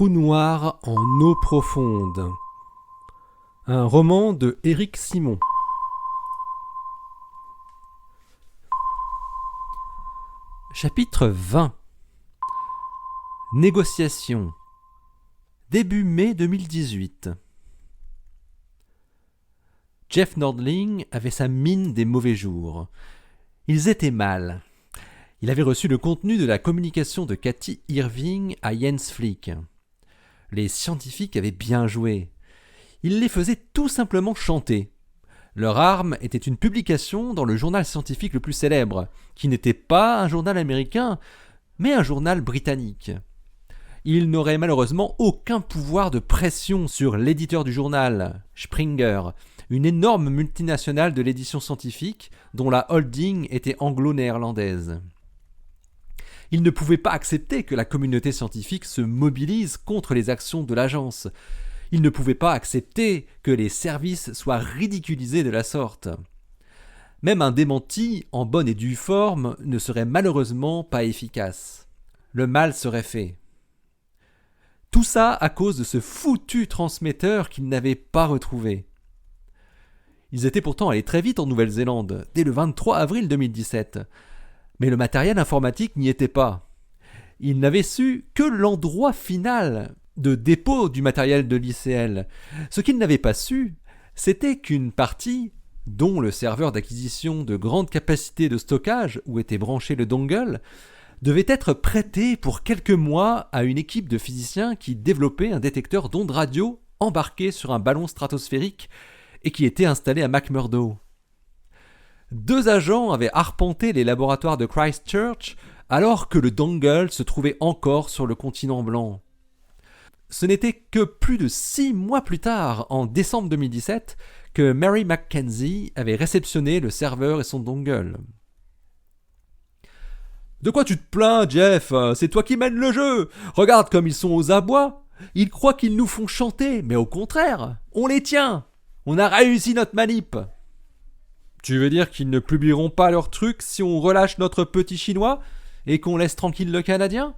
trou noir en eau profonde. Un roman de Éric Simon. Chapitre 20. Négociation. Début mai 2018. Jeff Nordling avait sa mine des mauvais jours. Ils étaient mal. Il avait reçu le contenu de la communication de Cathy Irving à Jens Flick. Les scientifiques avaient bien joué. Ils les faisaient tout simplement chanter. Leur arme était une publication dans le journal scientifique le plus célèbre, qui n'était pas un journal américain, mais un journal britannique. Ils n'auraient malheureusement aucun pouvoir de pression sur l'éditeur du journal, Springer, une énorme multinationale de l'édition scientifique dont la holding était anglo-néerlandaise. Ils ne pouvaient pas accepter que la communauté scientifique se mobilise contre les actions de l'agence. Ils ne pouvaient pas accepter que les services soient ridiculisés de la sorte. Même un démenti en bonne et due forme ne serait malheureusement pas efficace. Le mal serait fait. Tout ça à cause de ce foutu transmetteur qu'ils n'avaient pas retrouvé. Ils étaient pourtant allés très vite en Nouvelle-Zélande, dès le 23 avril 2017. Mais le matériel informatique n'y était pas. Ils n'avaient su que l'endroit final de dépôt du matériel de l'ICL. Ce qu'ils n'avaient pas su, c'était qu'une partie, dont le serveur d'acquisition de grande capacité de stockage où était branché le dongle, devait être prêtée pour quelques mois à une équipe de physiciens qui développait un détecteur d'ondes radio embarqué sur un ballon stratosphérique et qui était installé à McMurdo. 2 agents avaient arpenté les laboratoires de Christchurch alors que le dongle se trouvait encore sur le continent blanc. Ce n'était que plus de 6 mois plus tard, en décembre 2017, que Mary Mackenzie avait réceptionné le serveur et son dongle. « De quoi tu te plains, Jeff ? C'est toi qui mènes le jeu. Regarde comme ils sont aux abois. Ils croient qu'ils nous font chanter, mais au contraire, on les tient. On a réussi notre manip. » Tu veux dire qu'ils ne publieront pas leur truc si on relâche notre petit chinois et qu'on laisse tranquille le Canadien ?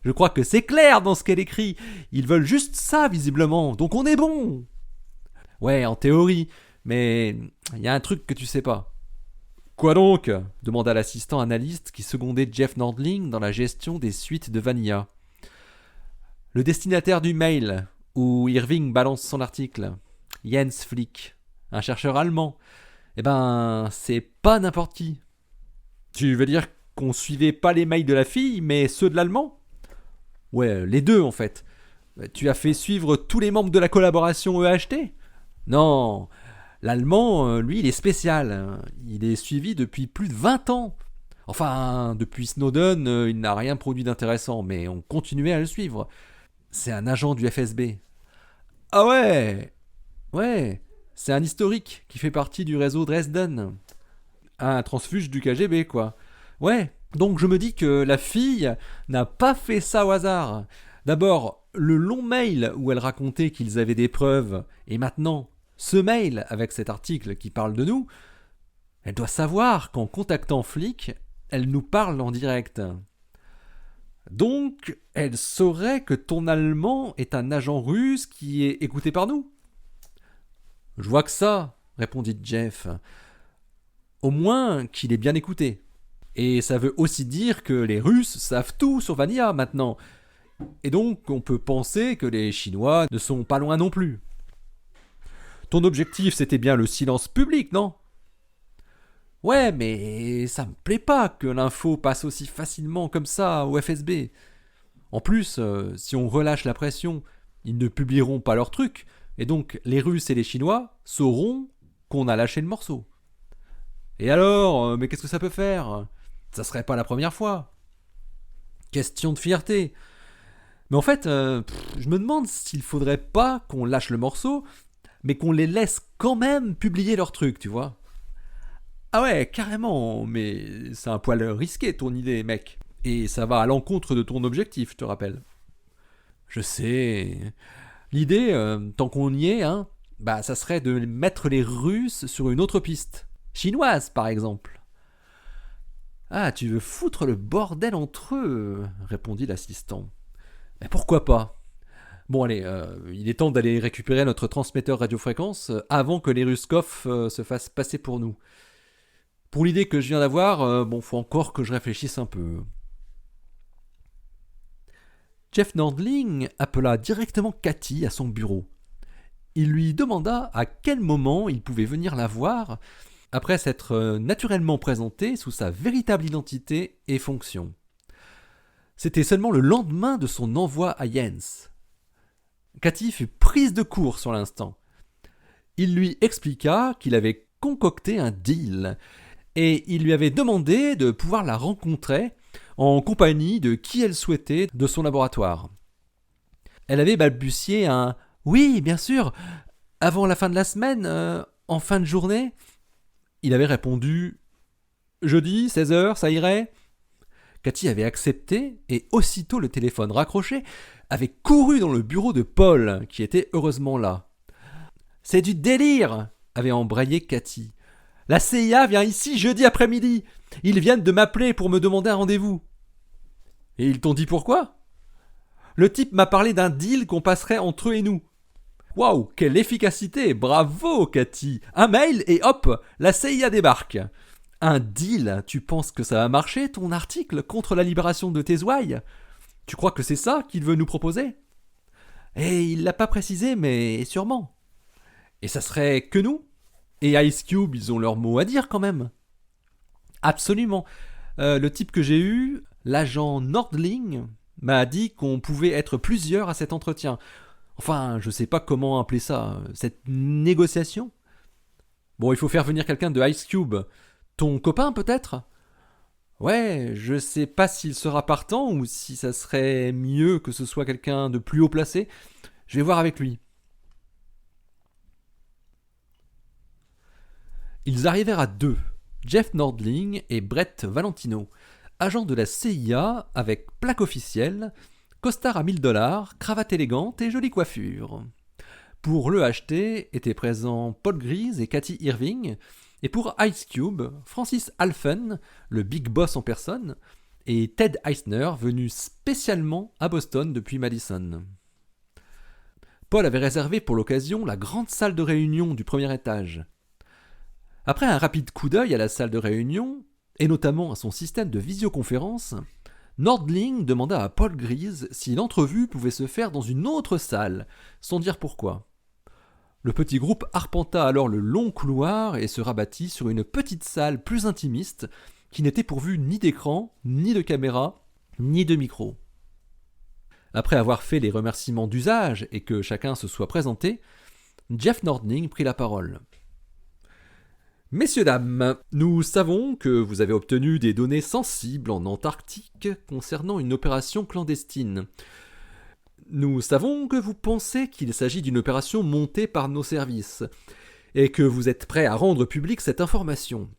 Je crois que c'est clair dans ce qu'elle écrit. Ils veulent juste ça, visiblement, donc on est bon. Ouais, en théorie, mais il y a un truc que tu sais pas. Quoi donc ? Demanda l'assistant analyste qui secondait Jeff Nordling dans la gestion des suites de Vanilla. Le destinataire du mail, où Irving balance son article, Jens Flick, un chercheur allemand. Eh ben, c'est pas n'importe qui. Tu veux dire qu'on suivait pas les mails de la fille, mais ceux de l'allemand ? Ouais, les deux en fait. Tu as fait suivre tous les membres de la collaboration EHT ? Non, l'allemand, lui, il est spécial. Il est suivi depuis plus de 20 ans. Enfin, depuis Snowden, il n'a rien produit d'intéressant, mais on continuait à le suivre. C'est un agent du FSB. Ah ouais ? Ouais. C'est un historique qui fait partie du réseau Dresden. Un transfuge du KGB, quoi. Ouais, donc je me dis que la fille n'a pas fait ça au hasard. D'abord, le long mail où elle racontait qu'ils avaient des preuves, et maintenant, ce mail avec cet article qui parle de nous, elle doit savoir qu'en contactant Flick, elle nous parle en direct. Donc, elle saurait que ton Allemand est un agent russe qui est écouté par nous ? Je vois que ça, répondit Jeff. Au moins qu'il est bien écouté. Et ça veut aussi dire que les Russes savent tout sur Vanilla maintenant. Et donc on peut penser que les Chinois ne sont pas loin non plus. Ton objectif c'était bien le silence public, non ? Ouais, mais ça me plaît pas que l'info passe aussi facilement comme ça au FSB. En plus, si on relâche la pression, ils ne publieront pas leur truc. Et donc, les Russes et les Chinois sauront qu'on a lâché le morceau. Et alors, mais qu'est-ce que ça peut faire ? Ça serait pas la première fois. Question de fierté. Mais en fait, je me demande s'il faudrait pas qu'on lâche le morceau, mais qu'on les laisse quand même publier leur truc, tu vois. Ah ouais, carrément, mais c'est un poil risqué ton idée, mec. Et ça va à l'encontre de ton objectif, je te rappelle. Je sais... L'idée, tant qu'on y est, ça serait de mettre les Russes sur une autre piste. Chinoise, par exemple. Ah, tu veux foutre le bordel entre eux, répondit l'assistant. Mais pourquoi pas ? Bon allez, il est temps d'aller récupérer notre transmetteur radiofréquence avant que les Ruskov se fassent passer pour nous. Pour l'idée que je viens d'avoir, faut encore que je réfléchisse un peu. Jeff Nordling appela directement Cathy à son bureau. Il lui demanda à quel moment il pouvait venir la voir après s'être naturellement présenté sous sa véritable identité et fonction. C'était seulement le lendemain de son envoi à Jens. Cathy fut prise de court sur l'instant. Il lui expliqua qu'il avait concocté un deal et il lui avait demandé de pouvoir la rencontrer en compagnie de qui elle souhaitait de son laboratoire. Elle avait balbutié un « Oui, bien sûr, avant la fin de la semaine, en fin de journée ?» Il avait répondu « Jeudi, 16h, ça irait ?» Cathy avait accepté et aussitôt le téléphone raccroché, avait couru dans le bureau de Paul, qui était heureusement là. « C'est du délire !» avait embrayé Cathy. « La CIA vient ici jeudi après-midi. Ils viennent de m'appeler pour me demander un rendez-vous. » « Et ils t'ont dit pourquoi ?»« Le type m'a parlé d'un deal qu'on passerait entre eux et nous. » « Waouh, quelle efficacité! Bravo, Cathy! Un mail et hop, la CIA débarque. Un deal? Tu penses que ça va marcher, ton article contre la libération de tes ouailles? Tu crois que c'est ça qu'il veut nous proposer? Et il l'a pas précisé, mais sûrement. Et ça serait que nous? Et Ice Cube, ils ont leur mot à dire quand même. Absolument. Le type que j'ai eu, l'agent Nordling, m'a dit qu'on pouvait être plusieurs à cet entretien. Enfin, je sais pas comment appeler ça, cette négociation. Bon, il faut faire venir quelqu'un de Ice Cube. Ton copain, peut-être? Ouais, je sais pas s'il sera partant ou si ça serait mieux que ce soit quelqu'un de plus haut placé. Je vais voir avec lui. Ils arrivèrent à deux, Jeff Nordling et Brett Valentino, agents de la CIA avec plaque officielle, costard à $1000, cravate élégante et jolie coiffure. Pour l'EHT étaient présents Paul Grise et Cathy Irving, et pour Ice Cube, Francis Halfen, le big boss en personne, et Ted Eisner, venu spécialement à Boston depuis Madison. Paul avait réservé pour l'occasion la grande salle de réunion du premier étage. Après un rapide coup d'œil à la salle de réunion, et notamment à son système de visioconférence, Nordling demanda à Paul Grise si l'entrevue pouvait se faire dans une autre salle, sans dire pourquoi. Le petit groupe arpenta alors le long couloir et se rabattit sur une petite salle plus intimiste qui n'était pourvue ni d'écran, ni de caméra, ni de micro. Après avoir fait les remerciements d'usage et que chacun se soit présenté, Jeff Nordling prit la parole. Messieurs, dames, nous savons que vous avez obtenu des données sensibles en Antarctique concernant une opération clandestine. Nous savons que vous pensez qu'il s'agit d'une opération montée par nos services et que vous êtes prêts à rendre publique cette information.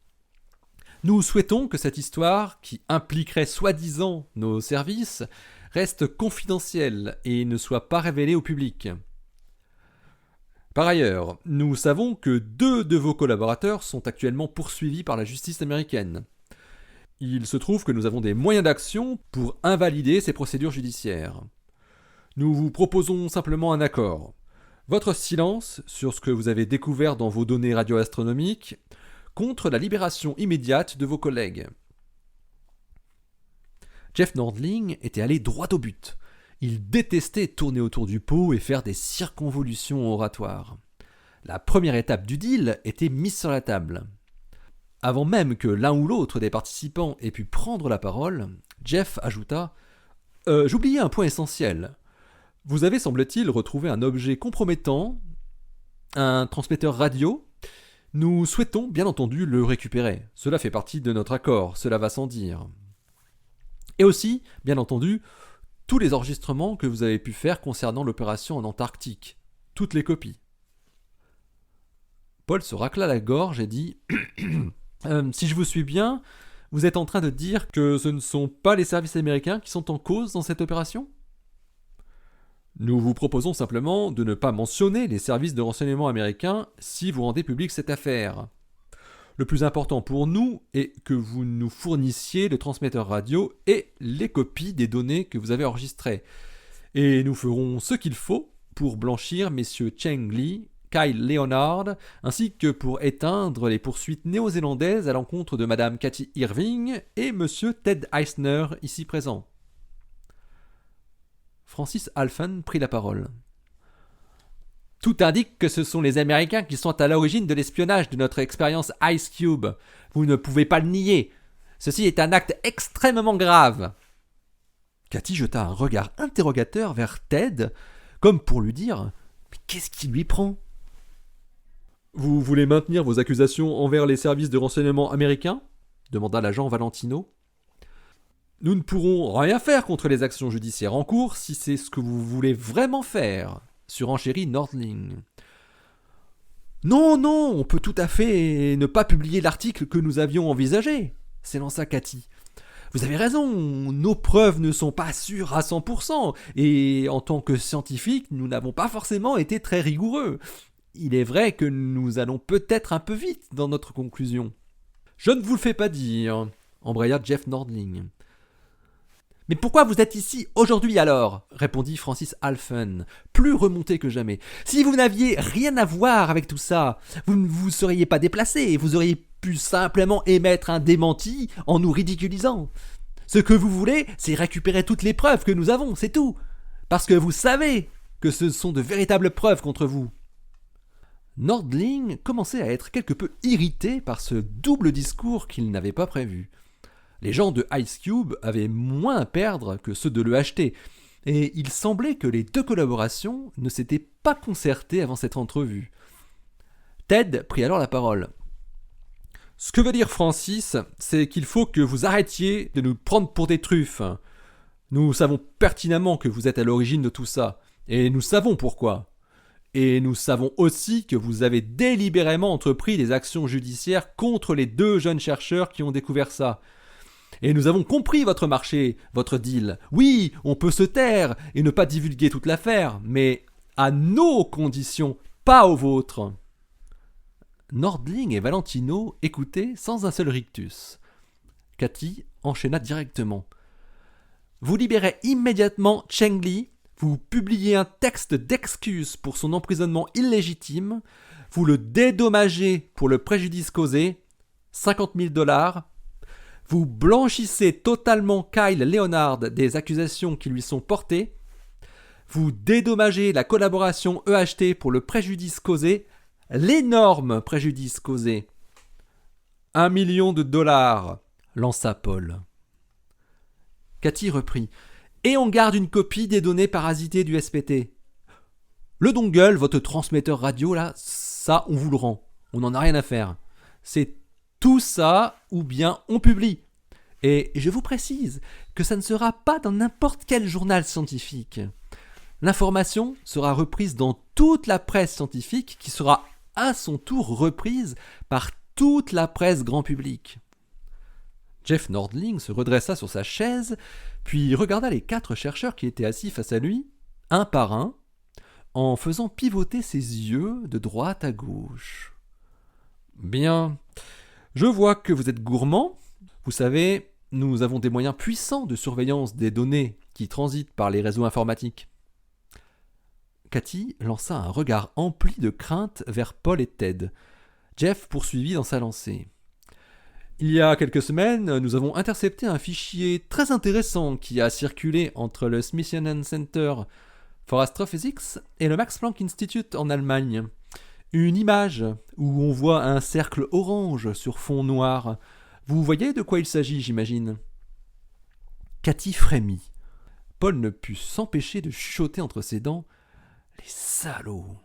Nous souhaitons que cette histoire, qui impliquerait soi-disant nos services, reste confidentielle et ne soit pas révélée au public. Par ailleurs, nous savons que 2 de vos collaborateurs sont actuellement poursuivis par la justice américaine. Il se trouve que nous avons des moyens d'action pour invalider ces procédures judiciaires. Nous vous proposons simplement un accord. Votre silence sur ce que vous avez découvert dans vos données radioastronomiques contre la libération immédiate de vos collègues. Jeff Nordling était allé droit au but. Il détestait tourner autour du pot et faire des circonvolutions oratoires. La première étape du deal était mise sur la table. Avant même que l'un ou l'autre des participants ait pu prendre la parole, Jeff ajouta « J'oubliais un point essentiel. Vous avez, semble-t-il, retrouvé un objet compromettant, un transmetteur radio. Nous souhaitons, bien entendu, le récupérer. Cela fait partie de notre accord, cela va sans dire. Et aussi, bien entendu, tous les enregistrements que vous avez pu faire concernant l'opération en Antarctique. Toutes les copies. » Paul se racla la gorge et dit « Si je vous suis bien, vous êtes en train de dire que ce ne sont pas les services américains qui sont en cause dans cette opération ? Nous vous proposons simplement de ne pas mentionner les services de renseignement américains si vous rendez publique cette affaire. Le plus important pour nous est que vous nous fournissiez le transmetteur radio et les copies des données que vous avez enregistrées. Et nous ferons ce qu'il faut pour blanchir messieurs Cheng Li, Kyle Leonard, ainsi que pour éteindre les poursuites néo-zélandaises à l'encontre de madame Cathy Irving et monsieur Ted Eisner, ici présent. Francis Halfen prit la parole. Tout indique que ce sont les Américains qui sont à l'origine de l'espionnage de notre expérience Ice Cube. Vous ne pouvez pas le nier. Ceci est un acte extrêmement grave. Cathy jeta un regard interrogateur vers Ted, comme pour lui dire « Mais qu'est-ce qui lui prend ?» Vous voulez maintenir vos accusations envers les services de renseignement américains ? Demanda l'agent Valentino. Nous ne pourrons rien faire contre les actions judiciaires en cours si c'est ce que vous voulez vraiment faire, surenchérit Nordling. Non, on peut tout à fait ne pas publier l'article que nous avions envisagé, s'élança Cathy. Vous avez raison, nos preuves ne sont pas sûres à 100%, et en tant que scientifiques, nous n'avons pas forcément été très rigoureux. Il est vrai que nous allons peut-être un peu vite dans notre conclusion. Je ne vous le fais pas dire, embraya Jeff Nordling. Mais pourquoi vous êtes ici aujourd'hui alors ? Répondit Francis Halfen, plus remonté que jamais. Si vous n'aviez rien à voir avec tout ça, vous ne vous seriez pas déplacé, vous auriez pu simplement émettre un démenti en nous ridiculisant. Ce que vous voulez, c'est récupérer toutes les preuves que nous avons, c'est tout. Parce que vous savez que ce sont de véritables preuves contre vous. Nordling commençait à être quelque peu irrité par ce double discours qu'il n'avait pas prévu. Les gens de Ice Cube avaient moins à perdre que ceux de l'EHT, et il semblait que les deux collaborations ne s'étaient pas concertées avant cette entrevue. Ted prit alors la parole. « Ce que veut dire Francis, c'est qu'il faut que vous arrêtiez de nous prendre pour des truffes. Nous savons pertinemment que vous êtes à l'origine de tout ça, et nous savons pourquoi. Et nous savons aussi que vous avez délibérément entrepris des actions judiciaires contre les deux jeunes chercheurs qui ont découvert ça. Et nous avons compris votre marché, votre deal. Oui, on peut se taire et ne pas divulguer toute l'affaire, mais à nos conditions, pas aux vôtres. » Nordling et Valentino écoutaient sans un seul rictus. Cathy enchaîna directement. « Vous libérez immédiatement Cheng Li, vous publiez un texte d'excuse pour son emprisonnement illégitime, vous le dédommagez pour le préjudice causé, $50,000, vous blanchissez totalement Kyle Leonard des accusations qui lui sont portées, vous dédommagez la collaboration EHT pour le préjudice causé, l'énorme préjudice causé. $1 million, lança Paul. Cathy reprit. Et on garde une copie des données parasitées du SPT. Le dongle, votre transmetteur radio, là, ça, on vous le rend. On n'en a rien à faire. C'est tout ça, ou bien on publie. Et je vous précise que ça ne sera pas dans n'importe quel journal scientifique. L'information sera reprise dans toute la presse scientifique qui sera à son tour reprise par toute la presse grand public. Jeff Nordling se redressa sur sa chaise, puis regarda les 4 chercheurs qui étaient assis face à lui, un par un, en faisant pivoter ses yeux de droite à gauche. « Bien, je vois que vous êtes gourmand. Vous savez, nous avons des moyens puissants de surveillance des données qui transitent par les réseaux informatiques. » Cathy lança un regard empli de crainte vers Paul et Ted. Jeff poursuivit dans sa lancée. « Il y a quelques semaines, nous avons intercepté un fichier très intéressant qui a circulé entre le Smithsonian Center for Astrophysics et le Max Planck Institute en Allemagne. Une image où on voit un cercle orange sur fond noir. Vous voyez de quoi il s'agit, j'imagine ?» Cathy frémit. Paul ne put s'empêcher de chuchoter entre ses dents. « Les salauds !»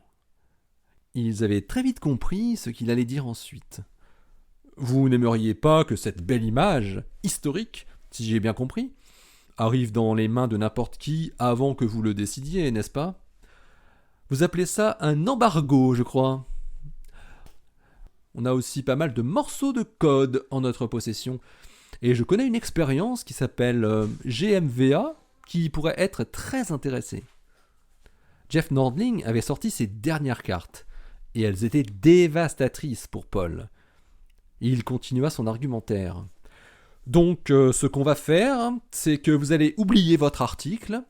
Ils avaient très vite compris ce qu'il allait dire ensuite. « Vous n'aimeriez pas que cette belle image, historique, si j'ai bien compris, arrive dans les mains de n'importe qui avant que vous le décidiez, n'est-ce pas ? Vous appelez ça un embargo, je crois. On a aussi pas mal de morceaux de code en notre possession. Et je connais une expérience qui s'appelle GMVA qui pourrait être très intéressée. » Jeff Nordling avait sorti ses dernières cartes, et elles étaient dévastatrices pour Paul. Il continua son argumentaire. « Donc, ce qu'on va faire, c'est que vous allez oublier votre article,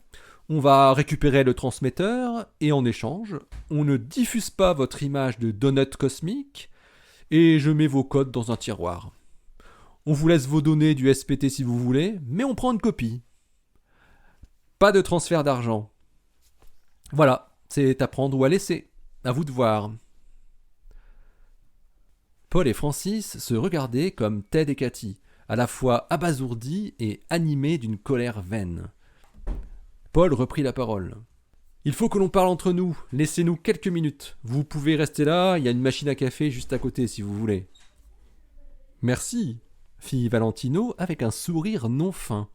On va récupérer le transmetteur et en échange, on ne diffuse pas votre image de donut cosmique et je mets vos codes dans un tiroir. On vous laisse vos données du SPT si vous voulez, mais on prend une copie. Pas de transfert d'argent. Voilà, c'est à prendre ou à laisser. À vous de voir. Paul et Francis se regardaient comme Ted et Cathy, à la fois abasourdis et animés d'une colère vaine. Paul reprit la parole. « Il faut que l'on parle entre nous, laissez-nous quelques minutes. Vous pouvez rester là, il y a une machine à café juste à côté si vous voulez. »« Merci, » fit Valentino avec un sourire non fin.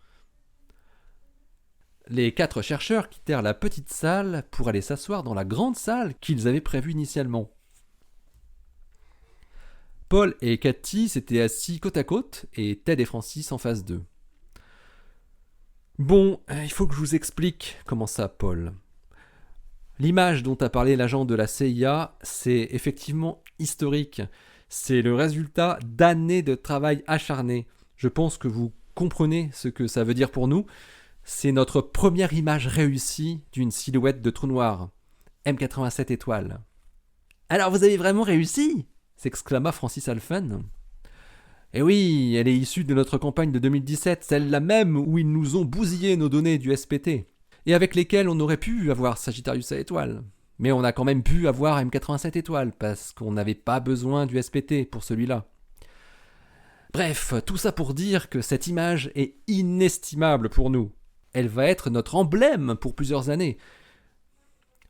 Les 4 chercheurs quittèrent la petite salle pour aller s'asseoir dans la grande salle qu'ils avaient prévue initialement. Paul et Cathy s'étaient assis côte à côte et Ted et Francis en face d'eux. « Bon, il faut que je vous explique, commença Paul. L'image dont a parlé l'agent de la CIA, c'est effectivement historique. C'est le résultat d'années de travail acharné. Je pense que vous comprenez ce que ça veut dire pour nous. C'est notre première image réussie d'une silhouette de trou noir. M87 étoiles. »« Alors vous avez vraiment réussi ?» s'exclama Francis Halfen. « Eh oui, elle est issue de notre campagne de 2017, celle-là même où ils nous ont bousillé nos données du SPT, et avec lesquelles on aurait pu avoir Sagittarius à étoiles. Mais on a quand même pu avoir M87 étoiles, parce qu'on n'avait pas besoin du SPT pour celui-là. Bref, tout ça pour dire que cette image est inestimable pour nous. Elle va être notre emblème pour plusieurs années.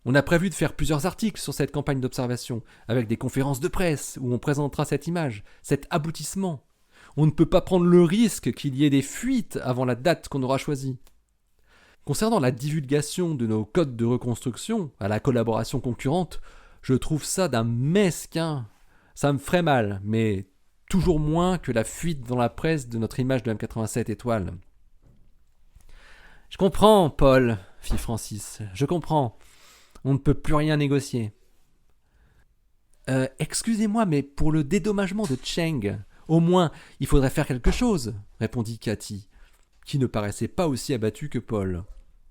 On a prévu de faire plusieurs articles sur cette campagne d'observation, avec des conférences de presse où on présentera cette image, cet aboutissement. On ne peut pas prendre le risque qu'il y ait des fuites avant la date qu'on aura choisie. Concernant la divulgation de nos codes de reconstruction à la collaboration concurrente, je trouve ça d'un mesquin. Ça me ferait mal, mais toujours moins que la fuite dans la presse de notre image de M87 étoiles. « Je comprends, Paul, » fit Francis. « Je comprends. On ne peut plus rien négocier. »« Excusez-moi, mais pour le dédommagement de Cheng, au moins, il faudrait faire quelque chose, » répondit Cathy, qui ne paraissait pas aussi abattue que Paul.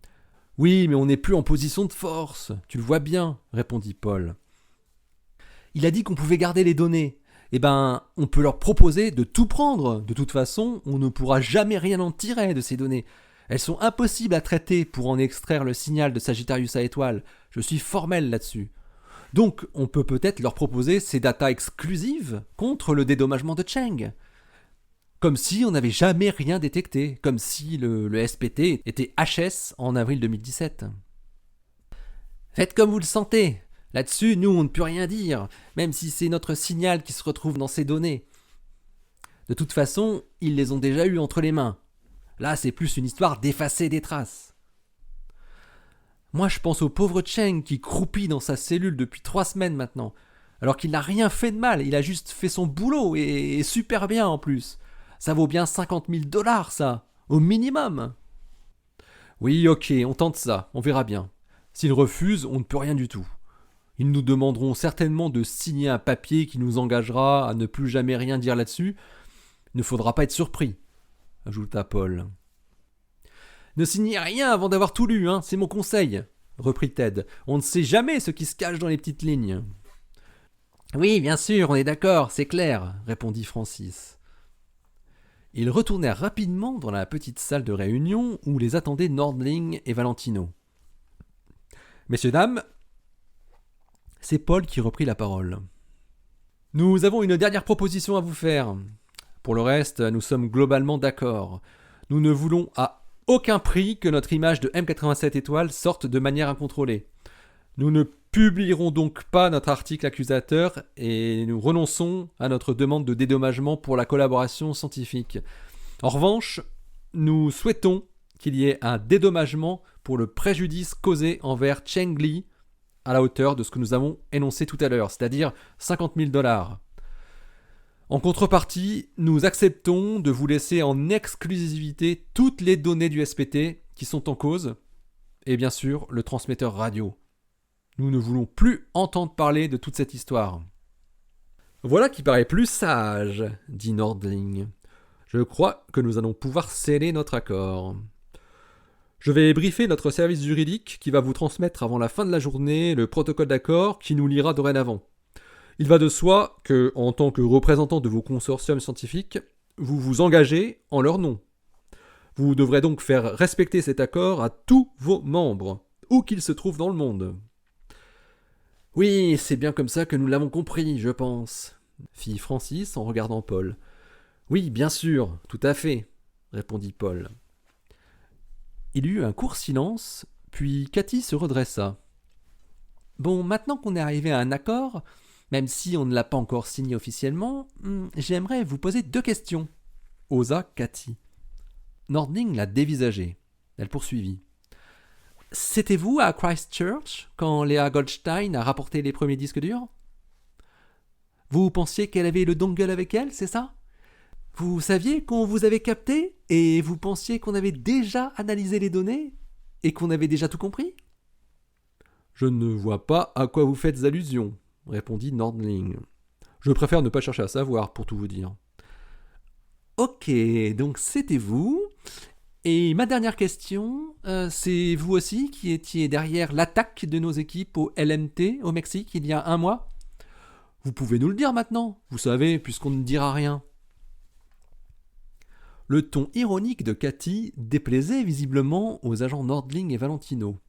« Oui, mais on n'est plus en position de force, tu le vois bien, » répondit Paul. « Il a dit qu'on pouvait garder les données. Eh ben, on peut leur proposer de tout prendre. De toute façon, on ne pourra jamais rien en tirer de ces données. Elles sont impossibles à traiter pour en extraire le signal de Sagittarius à étoile. Je suis formel là-dessus. Donc, on peut peut-être leur proposer ces datas exclusives contre le dédommagement de Cheng. Comme si on n'avait jamais rien détecté, comme si le SPT était HS en avril 2017. Faites comme vous le sentez. Là-dessus, nous, on ne peut rien dire, même si c'est notre signal qui se retrouve dans ces données. De toute façon, ils les ont déjà eues entre les mains. Là, c'est plus une histoire d'effacer des traces. Moi, je pense au pauvre Cheng qui croupit dans sa cellule depuis 3 semaines maintenant, alors qu'il n'a rien fait de mal, il a juste fait son boulot, et super bien en plus. Ça vaut bien 50 000 $, ça, au minimum. Oui, ok, on tente ça, on verra bien. S'ils refusent, on ne peut rien du tout. Ils nous demanderont certainement de signer un papier qui nous engagera à ne plus jamais rien dire là-dessus. Il ne faudra pas être surpris, ajouta Paul. « Ne signez rien avant d'avoir tout lu, hein, c'est mon conseil, » reprit Ted. « On ne sait jamais ce qui se cache dans les petites lignes. »« Oui, bien sûr, on est d'accord, c'est clair, » répondit Francis. Ils retournèrent rapidement dans la petite salle de réunion où les attendaient Nordling et Valentino. « Messieurs, dames, c'est Paul qui reprit la parole. Nous avons une dernière proposition à vous faire. Pour le reste, nous sommes globalement d'accord. Nous ne voulons à aucun prix que notre image de M87 étoiles sorte de manière incontrôlée. Nous ne publierons donc pas notre article accusateur et nous renonçons à notre demande de dédommagement pour la collaboration scientifique. En revanche, nous souhaitons qu'il y ait un dédommagement pour le préjudice causé envers Cheng Li à la hauteur de ce que nous avons énoncé tout à l'heure, c'est-à-dire 50 000 $. En contrepartie, nous acceptons de vous laisser en exclusivité toutes les données du SPT qui sont en cause, et bien sûr le transmetteur radio. Nous ne voulons plus entendre parler de toute cette histoire. Voilà qui paraît plus sage, dit Nordling. Je crois que nous allons pouvoir sceller notre accord. Je vais briefer notre service juridique qui va vous transmettre avant la fin de la journée le protocole d'accord qui nous liera dorénavant. Il va de soi que, en tant que représentant de vos consortiums scientifiques, vous vous engagez en leur nom. Vous devrez donc faire respecter cet accord à tous vos membres, où qu'ils se trouvent dans le monde. Oui, c'est bien comme ça que nous l'avons compris, je pense, fit Francis en regardant Paul. Oui, bien sûr, tout à fait, répondit Paul. Il y eut un court silence, puis Cathy se redressa. Bon, maintenant qu'on est arrivé à un accord, même si on ne l'a pas encore signé officiellement, j'aimerais vous poser 2 questions, osa Cathy. Nordling la dévisageait. Elle poursuivit. C'était vous à Christchurch quand Léa Goldstein a rapporté les premiers disques durs? Vous pensiez qu'elle avait le dongle avec elle, c'est ça? Vous saviez qu'on vous avait capté et vous pensiez qu'on avait déjà analysé les données et qu'on avait déjà tout compris? Je ne vois pas à quoi vous faites allusion, répondit Nordling. Je préfère ne pas chercher à savoir, pour tout vous dire. Ok, donc c'était vous. Et ma dernière question, c'est vous aussi qui étiez derrière l'attaque de nos équipes au LMT au Mexique il y a 1 mois? Vous pouvez nous le dire maintenant, vous savez, puisqu'on ne dira rien. Le ton ironique de Cathy déplaisait visiblement aux agents Nordling et Valentino.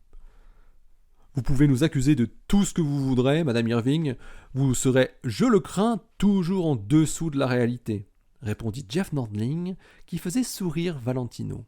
Vous pouvez nous accuser de tout ce que vous voudrez, Madame Irving, vous serez, je le crains, toujours en dessous de la réalité, répondit Jeff Nordling, qui faisait sourire Valentino.